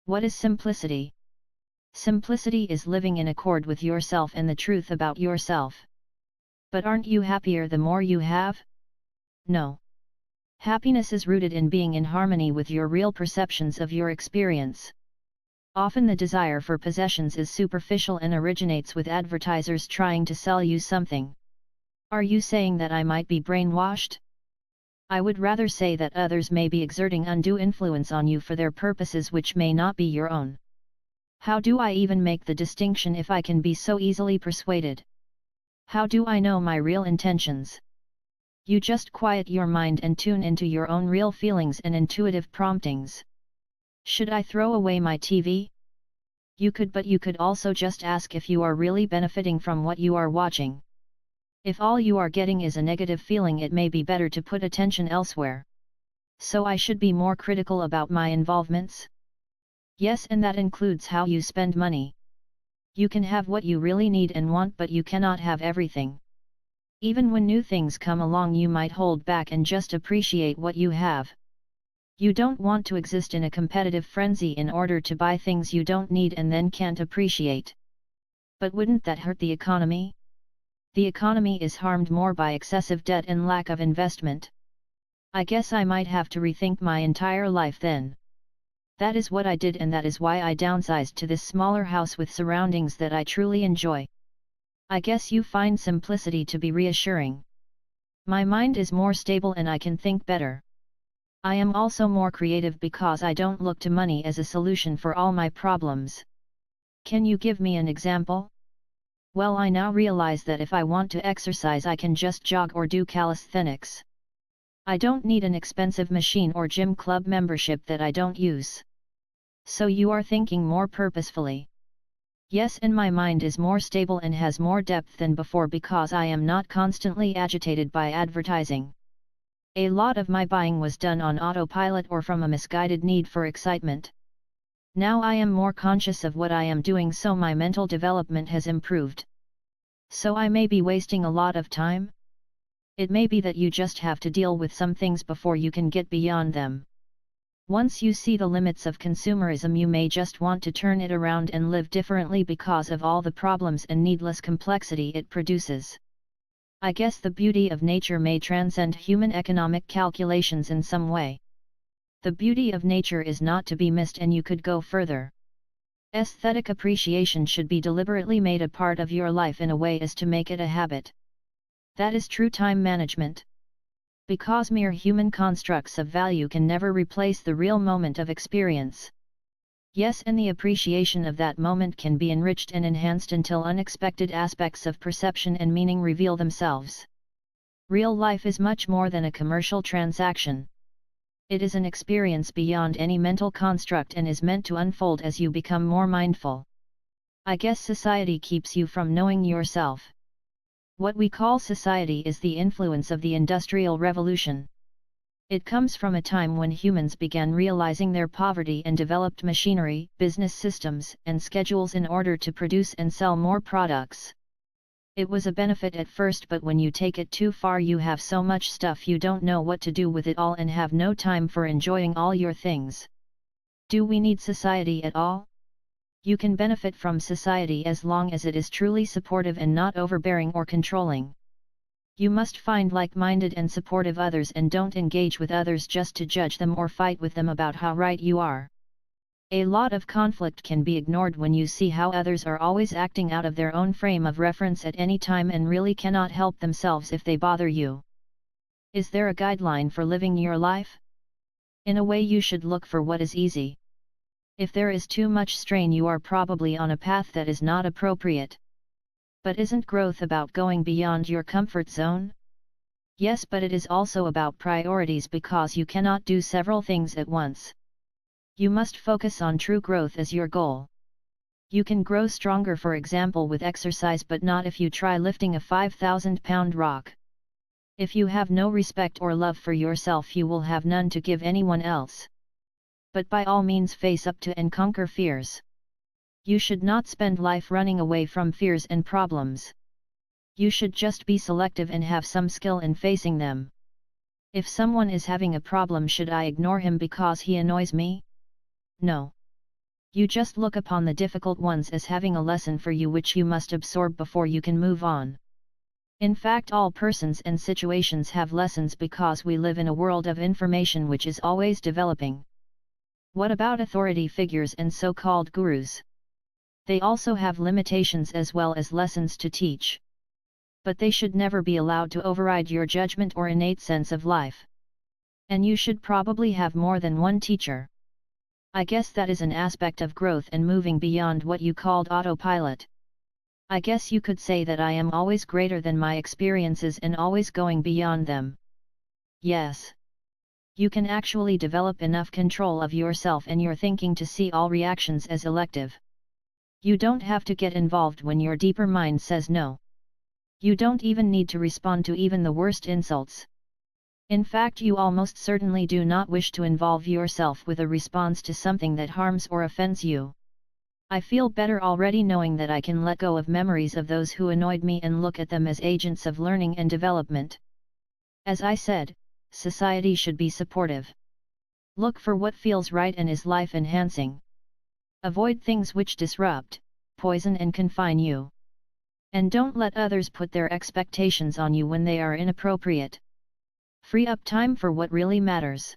What is simplicity? Simplicity is living in accord with yourself and the truth about yourself. But aren't you happier the more you have? No. Happiness is rooted in being in harmony with your real perceptions of your experience. Often the desire for possessions is superficial and originates with advertisers trying to sell you something. Are you saying that I might be brainwashed? I would rather say that others may be exerting undue influence on you for their purposes which may not be your own. How do I even make the distinction if I can be so easily persuaded? How do I know my real intentions? You just quiet your mind and tune into your own real feelings and intuitive promptings. Should I throw away my TV? You could, but you could also just ask if you are really benefiting from what you are watching. If all you are getting is a negative feeling, it may be better to put attention elsewhere. So I should be more critical about my involvements? Yes, and that includes how you spend money. You can have what you really need and want, but you cannot have everything. Even when new things come along, you might hold back and just appreciate what you have. You don't want to exist in a competitive frenzy in order to buy things you don't need and then can't appreciate. But wouldn't that hurt the economy? The economy is harmed more by excessive debt and lack of investment. I guess I might have to rethink my entire life then. That is what I did, and that is why I downsized to this smaller house with surroundings that I truly enjoy. I guess you find simplicity to be reassuring. My mind is more stable and I can think better. I am also more creative because I don't look to money as a solution for all my problems. Can you give me an example? Well, I now realize that if I want to exercise, I can just jog or do calisthenics. I don't need an expensive machine or gym club membership that I don't use. So you are thinking more purposefully. Yes, and my mind is more stable and has more depth than before because I am not constantly agitated by advertising. A lot of my buying was done on autopilot or from a misguided need for excitement. Now I am more conscious of what I am doing, so my mental development has improved. So I may be wasting a lot of time? It may be that you just have to deal with some things before you can get beyond them. Once you see the limits of consumerism, you may just want to turn it around and live differently because of all the problems and needless complexity it produces. I guess the beauty of nature may transcend human economic calculations in some way. The beauty of nature is not to be missed, and you could go further. Aesthetic appreciation should be deliberately made a part of your life in a way as to make it a habit. That is true time management. Because mere human constructs of value can never replace the real moment of experience. Yes, and the appreciation of that moment can be enriched and enhanced until unexpected aspects of perception and meaning reveal themselves. Real life is much more than a commercial transaction. It is an experience beyond any mental construct and is meant to unfold as you become more mindful. I guess society keeps you from knowing yourself. What we call society is the influence of the Industrial Revolution. It comes from a time when humans began realizing their poverty and developed machinery, business systems, and schedules in order to produce and sell more products. It was a benefit at first, but when you take it too far, you have so much stuff you don't know what to do with it all and have no time for enjoying all your things. Do we need society at all? You can benefit from society as long as it is truly supportive and not overbearing or controlling. You must find like-minded and supportive others and don't engage with others just to judge them or fight with them about how right you are. A lot of conflict can be ignored when you see how others are always acting out of their own frame of reference at any time and really cannot help themselves if they bother you. Is there a guideline for living your life? In a way, you should look for what is easy. If there is too much strain, you are probably on a path that is not appropriate. But isn't growth about going beyond your comfort zone? Yes, but it is also about priorities because you cannot do several things at once. You must focus on true growth as your goal. You can grow stronger, for example, with exercise, but not if you try lifting a 5,000-pound rock. If you have no respect or love for yourself, you will have none to give anyone else. But by all means, face up to and conquer fears. You should not spend life running away from fears and problems. You should just be selective and have some skill in facing them. If someone is having a problem, should I ignore him because he annoys me? No. You just look upon the difficult ones as having a lesson for you which you must absorb before you can move on. In fact, all persons and situations have lessons because we live in a world of information which is always developing. What about authority figures and so-called gurus? They also have limitations as well as lessons to teach. But they should never be allowed to override your judgment or innate sense of life. And you should probably have more than one teacher. I guess that is an aspect of growth and moving beyond what you called autopilot. I guess you could say that I am always greater than my experiences and always going beyond them. Yes. You can actually develop enough control of yourself and your thinking to see all reactions as elective. You don't have to get involved when your deeper mind says no. You don't even need to respond to even the worst insults. In fact, you almost certainly do not wish to involve yourself with a response to something that harms or offends you. I feel better already knowing that I can let go of memories of those who annoyed me and look at them as agents of learning and development. As I said, society should be supportive. Look for what feels right and is life-enhancing. Avoid things which disrupt, poison and confine you. And don't let others put their expectations on you when they are inappropriate. Free up time for what really matters.